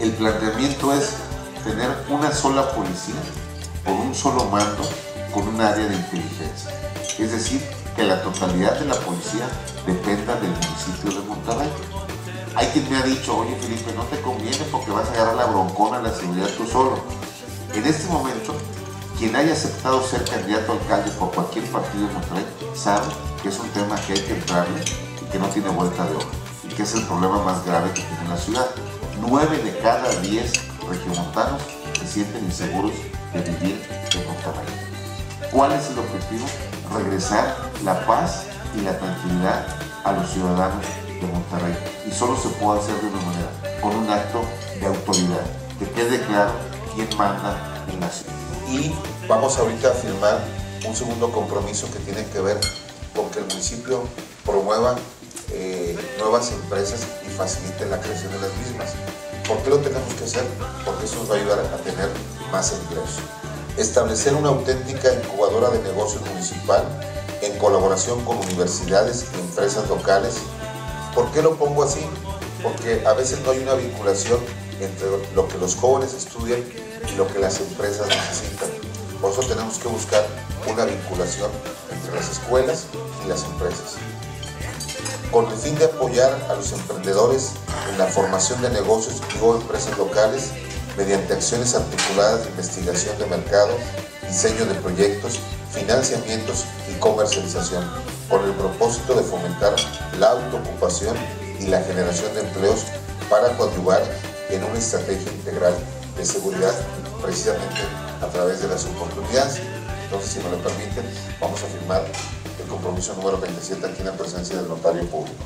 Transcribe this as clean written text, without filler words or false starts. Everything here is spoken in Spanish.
El planteamiento es tener una sola policía por un solo mando con un área de inteligencia. Es decir, que la totalidad de la policía dependa del municipio de Monterrey. Hay quien me ha dicho, oye Felipe, no te conviene porque vas a agarrar la broncona a la seguridad tú solo. En este momento, quien haya aceptado ser candidato a alcalde por cualquier partido de Monterrey sabe que es un tema que hay que entrarle y que no tiene vuelta de hoja y que es el problema más grave que tiene la ciudad. 9 de cada 10 regiomontanos se sienten inseguros de vivir en Monterrey. ¿Cuál es el objetivo? Regresar la paz y la tranquilidad a los ciudadanos de Monterrey. Y solo se puede hacer de una manera, con un acto de autoridad, que quede claro quién manda en la ciudad. Y vamos ahorita a firmar un segundo compromiso que tiene que ver con que el municipio promueva nuevas empresas y facilite la creación de las mismas. ¿Por qué lo tenemos que hacer? Porque eso nos va a ayudar a tener más empleos. Establecer una auténtica incubadora de negocios municipal en colaboración con universidades y empresas locales. ¿Por qué lo pongo así? Porque a veces no hay una vinculación entre lo que los jóvenes estudian y lo que las empresas necesitan. Por eso tenemos que buscar una vinculación entre las escuelas y las empresas. Con el fin de apoyar a los emprendedores en la formación de negocios y o empresas locales mediante acciones articuladas de investigación de mercado, diseño de proyectos, financiamientos y comercialización, con el propósito de fomentar la autoocupación y la generación de empleos para coadyuvar en una estrategia integral de seguridad, precisamente a través de las oportunidades. Entonces, si me lo permiten, vamos a firmar el compromiso número 27 aquí en la presencia del notario público.